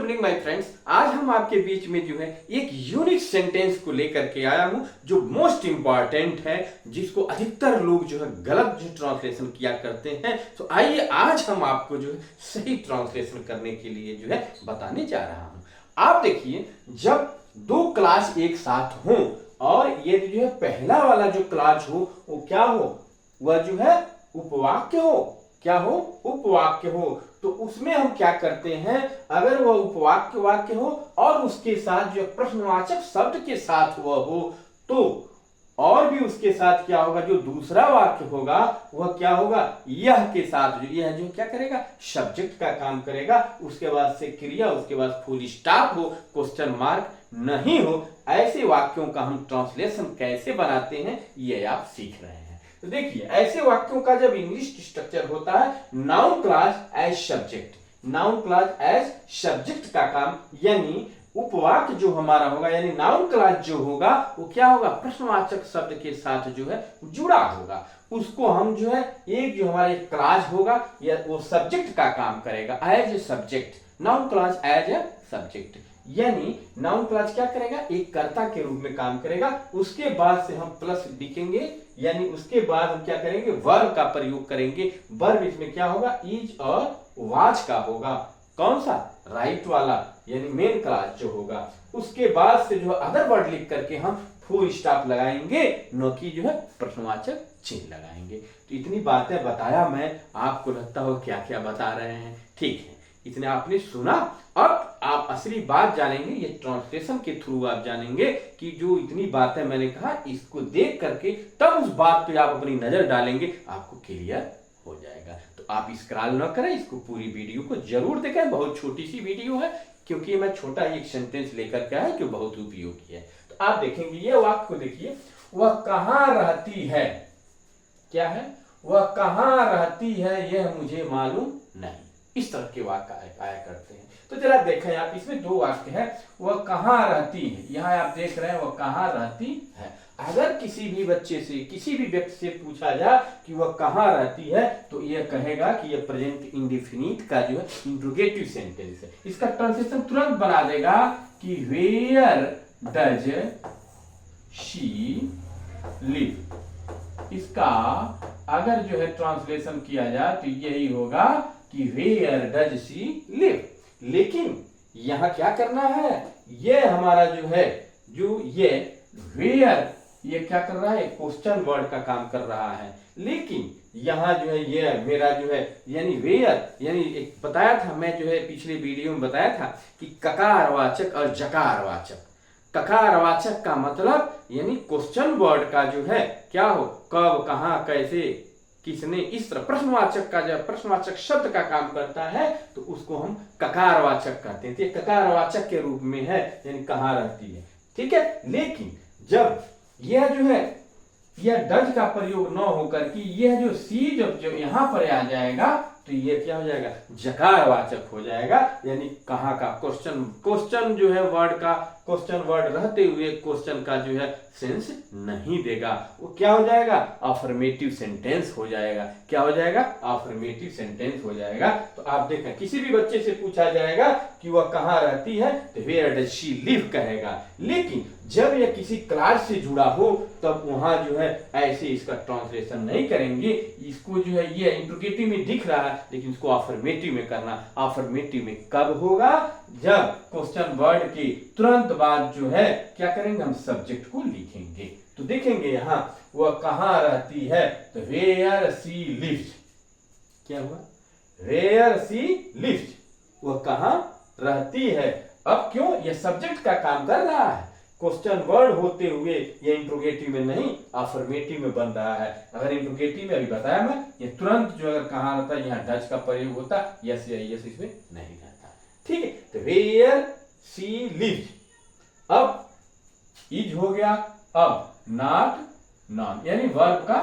Evening my friends. आज हम आपके बीच में जो है एक यूनिक सेंटेंस को लेकर के आया हूं जो मोस्ट इंपॉर्टेंट है, जिसको अधिकतर लोग जो है गलत जो ट्रांसलेशन किया करते हैं। तो आइए आज हम आपको जो है सही ट्रांसलेशन करने के लिए जो है बताने जा रहा हूं। आप देखिए, जब दो क्लास एक साथ हो और ये जो है पहला वाला जो क्लास हो वो क्या हो, वह जो है उपवाक्य हो। क्या हो? उपवाक्य हो। तो उसमें हम क्या करते हैं, अगर वह उपवाक्य वाक्य हो और उसके साथ जो प्रश्नवाचक शब्द के साथ वह हो, तो और भी उसके साथ क्या होगा, जो दूसरा वाक्य होगा वह क्या होगा, यह के साथ जो यह जो क्या करेगा, सब्जेक्ट का काम करेगा। उसके बाद से क्रिया, उसके बाद फुल स्टॉप हो, क्वेश्चन मार्क नहीं हो। ऐसे वाक्यों का हम ट्रांसलेशन कैसे बनाते हैं ये आप सीख रहे हैं। तो देखिए, ऐसे वाक्यों का जब इंग्लिश स्ट्रक्चर होता है, noun clause as subject, noun clause as subject का काम, यानी उपवाक्य जो हमारा होगा यानी नाउन क्लॉज जो होगा वो क्या होगा, प्रश्नवाचक शब्द के साथ जो है जुड़ा होगा। उसको हम जो है एक जो हमारा एक क्लॉज होगा या वो सब्जेक्ट का काम करेगा as a subject, noun clause as a subject. यानी नाउन क्लॉज क्या करेगा, एक कर्ता के रूप में काम करेगा। उसके बाद से हम प्लस लिखेंगे, यानी उसके बाद हम क्या करेंगे, वर्ब का प्रयोग करेंगे। वर्ब इसमें क्या होगा, इज और वाज का होगा। कौन सा? राइट वाला, यानी मेन क्लॉज जो होगा। उसके बाद से जो अदर वर्ड लिख करके हम फुल स्टॉप लगाएंगे, न कि जो है प्रश्नवाचक चिन्ह लगाएंगे। तो इतनी बातें बताया मैं, आपको लगता हो क्या क्या बता रहे हैं। ठीक है, इतने आपने सुना। अब आप असली बात जानेंगे, ये ट्रांसलेशन के थ्रू आप जानेंगे कि जो इतनी बातें मैंने कहा, इसको देख करके तब उस बात पे आप अपनी नजर डालेंगे, आपको क्लियर हो जाएगा। तो आप स्क्रॉल न करें, इसको पूरी वीडियो को जरूर देखें। बहुत छोटी सी वीडियो है, क्योंकि मैं छोटा एक सेंटेंस लेकर के आया जो बहुत उपयोगी है। तो आप देखेंगे ये वाक्य को देखिए, वह कहाँ रहती है। क्या है? वह कहाँ रहती है यह मुझे मालूम नहीं। इस तरह के वाक्य आया करते हैं। तो जरा देखें आप, इसमें दो वाक्य है। वह कहाँ रहती है, यहाँ आप देख रहे हैं वह कहाँ रहती है। अगर किसी भी बच्चे से, किसी भी व्यक्ति से पूछा जाए कि वह कहाँ रहती है, तो यह कहेगा कि यह प्रेजेंट इंडेफिनिट का जो है इंट्रोगेटिव सेंटेंस है। इसका ट्रांसलेशन तुरंत बना देगा कि वेयर डज शी लिव। इसका अगर जो है ट्रांसलेशन किया जाए तो यही होगा कि वेयर डज शी लिव। लेकिन यहां क्या करना है, ये हमारा जो है, जो ये वेयर, ये क्या कर रहा है, क्वेश्चन वर्ड का काम कर रहा है। लेकिन यहां जो है ये मेरा जो है, यानी वेयर, यानी एक बताया था मैं, जो है पिछले वीडियो में बताया था कि ककारवाचक और जकारवाचक। ककारवाचक का मतलब यानी क्वेश्चन वर्ड का जो है क्या हो, कब, कहां, कैसे, किसने, इस तरह प्रश्नवाचक का, जब प्रश्नवाचक शब्द का काम करता है तो उसको हम ककारवाचक कहते हैं। तो ये ककारवाचक के रूप में है, यानी कहाँ रहती है। ठीक है। लेकिन जब यह जो है, यह डज का प्रयोग न होकर के यह जो सी जब यहां पर आ जाएगा तो ये क्या हो जाएगा, जकारवाचक हो जाएगा। यानी कहाँ का, क्वेश्चन, क्वेश्चन जो है वर्ड का, क्वेश्चन वर्ड रहते हुए क्वेश्चन का जो है सेंस नहीं देगा। वो क्या हो जाएगा, अफर्मेटिव सेंटेंस हो जाएगा। क्या हो जाएगा, अफर्मेटिव सेंटेंस हो जाएगा। तो आप देखें, किसी भी बच्चे से पूछा जाएगा कि वह कहाँ रहती है तो वेयर डज शी लिव कहेगा। लेकिन जब यह किसी क्लास से जुड़ा हो तब वहां जो है ऐसे इसका ट्रांसलेशन नहीं करेंगे। इसको जो है ये इंट्रोगेटिव में दिख रहा है, लेकिन इसको अफर्मेटिव में करना। अफर्मेटिव में कब होगा, जब क्वेश्चन वर्ड के तुरंत बाद जो है क्या करेंगे, हम सब्जेक्ट को लिखेंगे। तो देखेंगे यहां, वह कहाँ रहती है तो वेयर शी लिव्स। क्या हुआ, वेयर शी लिव्स, वह कहाँ रहती है। अब क्यों, यह सब्जेक्ट का काम कर रहा है, क्वेश्चन वर्ड होते हुए ये इंट्रोगेटिव में नहीं अफर्मेटिव में बन रहा है। अगर इंट्रोगेटिव में अभी बताया मैं, ये तुरंत जो अगर कहाँ रहता है, यहाँ डज का प्रयोग होता, यस या यस इसमें नहीं रहता। ठीक है। तो वेयर शी लिव्स, अब इज हो गया, अब नॉट, नॉन, यानी वर्ब का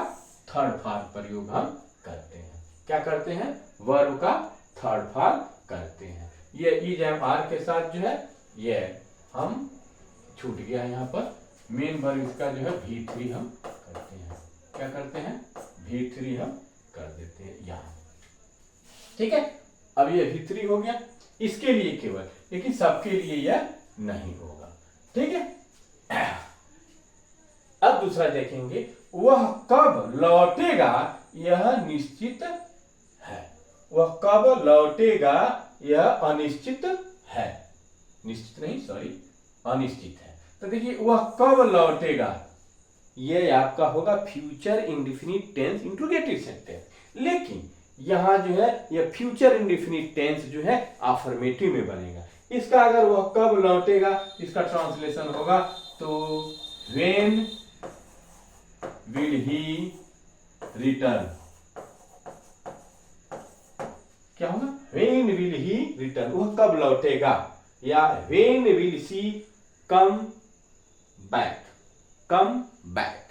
थर्ड फॉर्म प्रयोग हम करते हैं। क्या करते हैं, वर्ब का थर्ड फॉर्म करते हैं। ये इज एम आर के साथ जो है ये हम छूट गया यहाँ पर, मेन वर्ब इसका जो है V3 हम करते हैं। क्या करते हैं, V3 हम कर देते हैं यहाँ। ठीक है। अब ये V3 हो गया। इसके लिए केवल, लेकिन सबके लिए यह नहीं होगा। ठीक है। अब दूसरा देखेंगे, वह कब लौटेगा यह निश्चित है। वह कब लौटेगा यह अनिश्चित है, निश्चित नहीं, सॉरी, अनिश्चित है। तो देखिए, वह कब लौटेगा, ये आपका होगा future indefinite tense interrogative sentence. लेकिन यहां जो है यह फ्यूचर इंडेफिनिट टेंस जो है अफर्मेटिव में बनेगा। इसका अगर वह कब लौटेगा, इसका ट्रांसलेशन होगा तो व्हेन विल ही रिटर्न। क्या होगा, व्हेन विल ही रिटर्न, वह कब लौटेगा, या when will she come back, come back.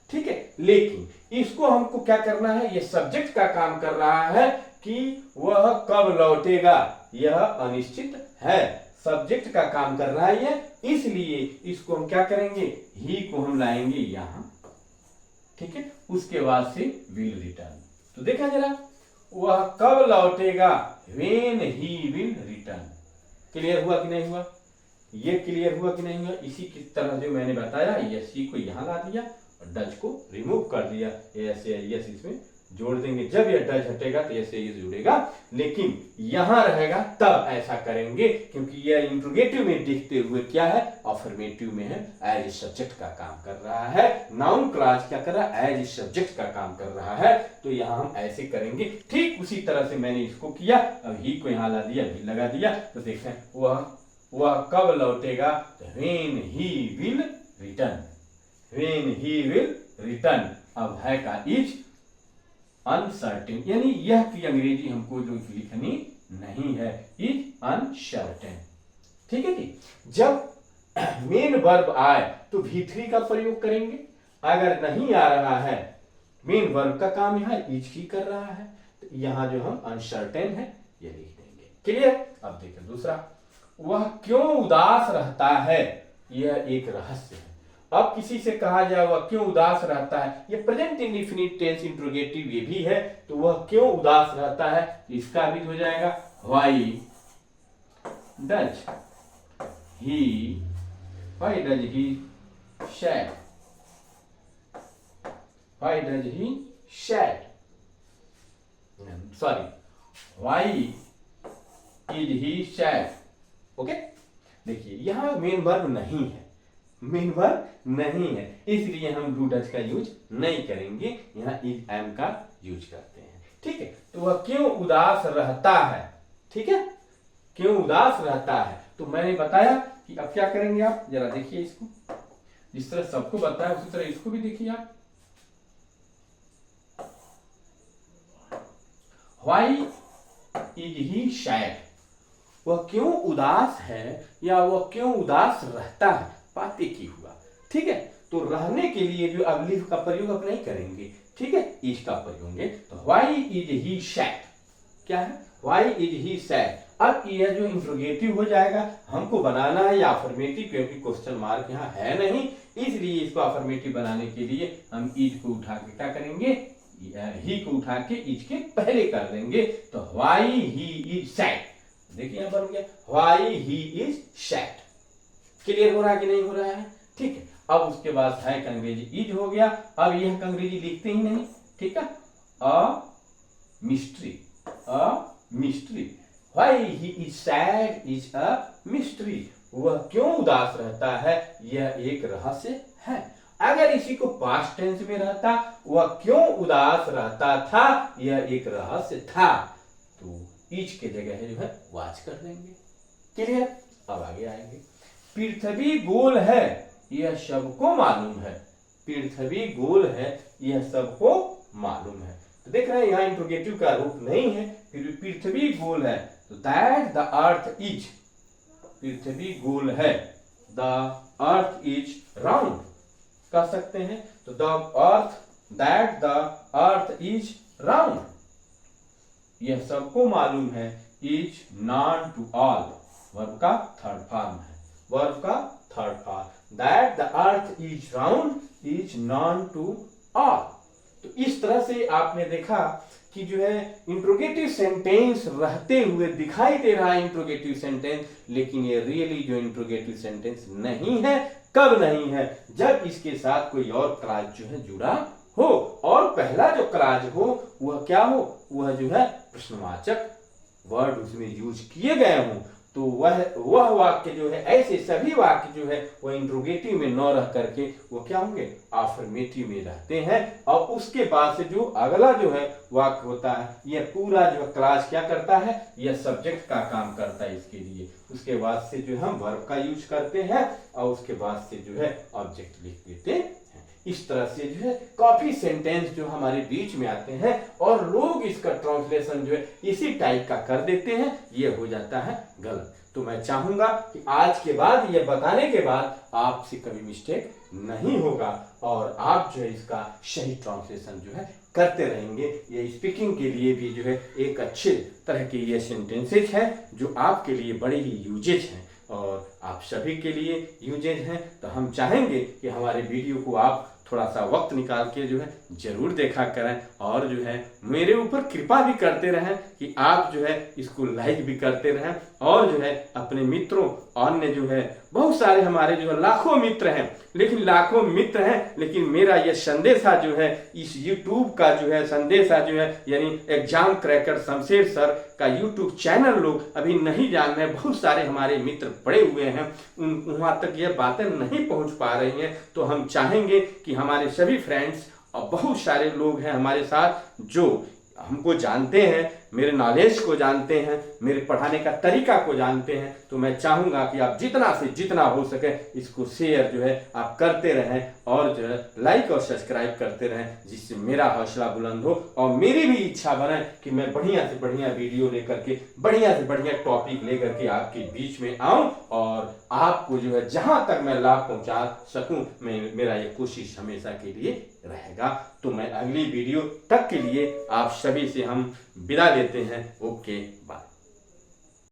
ठीक है। लेकिन इसको हमको क्या करना है, यह सब्जेक्ट का काम कर रहा है कि वह कब लौटेगा यह अनिश्चित है, सब्जेक्ट का काम कर रहा है यह, इसलिए इसको हम क्या करेंगे, ही को हम लाएंगे यहां। ठीक है। उसके बाद से विल रिटर्न। तो देखा जरा, वह कब लौटेगा, when he will return. Clear हुआ कि नहीं हुआ, ये क्लियर हुआ कि नहीं हुआ। इसी की तरह जो मैंने बताया, यस को यहां ला दिया और डच को रिमूव कर दिया, ऐसे यस इसमें जोड़ देंगे। जब यह डच हटेगा तो ऐसे ये जुड़ेगा, लेकिन यहां रहेगा तब ऐसा करेंगे, क्योंकि यह इंट्रोगेटिव में देखते हुए क्या है, अफर्मेटिव में है, एज सब्जेक्ट का काम कर रहा है। नाउन क्लॉज क्या कर रहा है, एज सब्जेक्ट का काम कर रहा है। तो यहां हम ऐसे करेंगे। ठीक उसी तरह से मैंने इसको किया, अब ही को यहां ला दिया, भी लगा दिया। तो देखें, वह कब लौटेगा, when he will return, when he will return. अब है का इज अनसर्टेन, यानी यह की अंग्रेजी हमको जो लिखनी नहीं है, इज अनसर्टेन। ठीक है जी। जब मेन वर्ब आए तो V3 का प्रयोग करेंगे। अगर नहीं आ रहा है, मेन वर्ब का काम यहाँ इज ही कर रहा है, तो यहां जो हम अनसर्टेन है ये लिख देंगे। क्लियर। अब देखिए दूसरा, वह क्यों उदास रहता है, यह एक रहस्य है। अब किसी से कहा जाए वह क्यों उदास रहता है, ये प्रेजेंट इंडेफिनिट टेंस इंट्रोगेटिव ये भी है, तो वह क्यों उदास रहता है, इसका भी हो जाएगा why does he sad, why does he sad, sorry, why is he sad. Okay. देखिए, यहां मेन वर्ब नहीं है, मेन वर्ब नहीं है, इसलिए हम डू डज का यूज नहीं करेंगे, यहां इज एम का यूज करते हैं। ठीक है। तो वह क्यों उदास रहता है, ठीक है, क्यों उदास रहता है। तो मैंने बताया कि अब क्या करेंगे, आप जरा देखिए इसको, जिस तरह सबको बताया उसी तरह इसको भी देखिए आप। व्हाई इज ही सैड, वह क्यों उदास है या वह क्यों उदास रहता है, बात एक ही हुआ। ठीक है। तो रहने के लिए जो अब लिव का प्रयोग अब नहीं करेंगे, ठीक है, इज का प्रयोग है। तो व्हाई इज ही सैड, क्या है, व्हाई इज ही सैड। अब यह जो इंट्रोगेटिव हो जाएगा, हमको बनाना है या अफर्मेटिव, क्योंकि क्वेश्चन मार्क यहाँ है नहीं, इसलिए इसको अफर्मेटिव बनाने के लिए हम इज को उठा के क्या करेंगे, ही को उठा के इज के पहले कर देंगे। तो व्हाई ही इज सैड, देखिए यहां बन गया why he is sad. Clear हो रहा है कि नहीं हो रहा है। ठीक है। अब उसके बाद है का अंग्रेजी इज हो गया। अब यह का अंग्रेजी लिखते ही नहीं, ठीक है, a mystery, a mystery, why he is sad is a mystery, वह क्यों उदास रहता है यह एक रहस्य है। अगर इसी को पास्ट टेंस में रहता, वह क्यों उदास रहता था यह एक रहस्य था, तो इज के जगह जो है वाच कर देंगे। क्लियर। अब आगे आएंगे, पृथ्वी गोल है यह सबको मालूम है, पृथ्वी गोल है यह सबको मालूम है। तो देख रहे हैं यहाँ इंट्रोगेटिव का रूप नहीं है, फिर भी पृथ्वी गोल है, तो दैट द अर्थ इज, पृथ्वी गोल है, द अर्थ इज राउंड कह सकते हैं। तो the earth, that the earth is round, यह सबको मालूम है, is known to all, verb का थर्ड फॉर्म है, वर्ब का third form, that the earth is round is known to all. तो इस तरह से आपने देखा कि जो है इंट्रोगेटिव सेंटेंस रहते हुए दिखाई दे रहा है इंट्रोगेटिव सेंटेंस, लेकिन ये रियली जो इंट्रोगेटिव सेंटेंस नहीं है। कब नहीं है? जब इसके साथ कोई और क्लास जो है जुड़ा हो, और पहला जो क्लास हो वह क्या हो? वह जो है प्रश्नवाचक वर्ड उसमें यूज किए गए हों। तो वह वाक्य जो है, ऐसे सभी वाक्य जो है वह इंट्रोगेटिव में न रह करके वो क्या होंगे? अफर्मेटिव में रहते हैं। और उसके बाद से जो अगला जो है वाक्य होता है, यह पूरा जो क्लास क्या करता है? यह सब्जेक्ट का काम करता है इसके लिए। उसके बाद से जो हम वर्ब का यूज करते हैं और उसके बाद से जो है ऑब्जेक्ट लिख देते हैं। इस तरह से जो है काफी सेंटेंस जो हमारे बीच में आते हैं और लोग इसका ट्रांसलेशन जो है इसी टाइप का कर देते हैं, ये हो जाता है गलत। तो मैं चाहूंगा कि आज के बाद ये बताने के बाद आपसे कभी मिस्टेक नहीं होगा और आप जो है इसका सही ट्रांसलेशन जो है करते रहेंगे। ये स्पीकिंग के लिए भी जो है एक अच्छे तरह के ये सेंटेंसेज हैं जो आपके लिए बड़े ही यूजेज हैं और आप सभी के लिए यूजेज हैं। तो हम चाहेंगे कि हमारे वीडियो को आप थोड़ा सा वक्त निकाल के जो है जरूर देखा करें और जो है मेरे ऊपर कृपा भी करते रहें कि आप जो है इसको लाइक भी करते रहें और जो है अपने मित्रों, अन्य जो है बहुत सारे हमारे जो है लाखों मित्र हैं, लेकिन मेरा यह संदेशा जो है इस YouTube का जो है संदेशा जो है यानी एग्जाम क्रैकर शमशेर सर का YouTube चैनल लोग अभी नहीं जान रहे। बहुत सारे हमारे मित्र पड़े हुए हैं, वहां तक यह बातें नहीं पहुंच पा रही हैं। तो हम चाहेंगे कि हमारे सभी फ्रेंड्स और बहुत सारे लोग हैं हमारे साथ जो हमको जानते हैं, मेरे नॉलेज को जानते हैं, मेरे पढ़ाने का तरीका को जानते हैं। तो मैं चाहूंगा कि आप जितना से जितना हो सके इसको शेयर जो है आप करते रहें और जो है लाइक और सब्सक्राइब करते रहें, जिससे मेरा हौसला बुलंद हो और मेरी भी इच्छा बने कि मैं बढ़िया से बढ़िया वीडियो लेकर के, बढ़िया से बढ़िया टॉपिक लेकर के आपके बीच में आऊं और आपको जो है जहां तक मैं लाभ पहुंचा सकूं, मेरा ये कोशिश हमेशा के लिए रहेगा। तो मैं अगली वीडियो तक के लिए आप सभी से हम विदा लेते हैं। Okay, bye.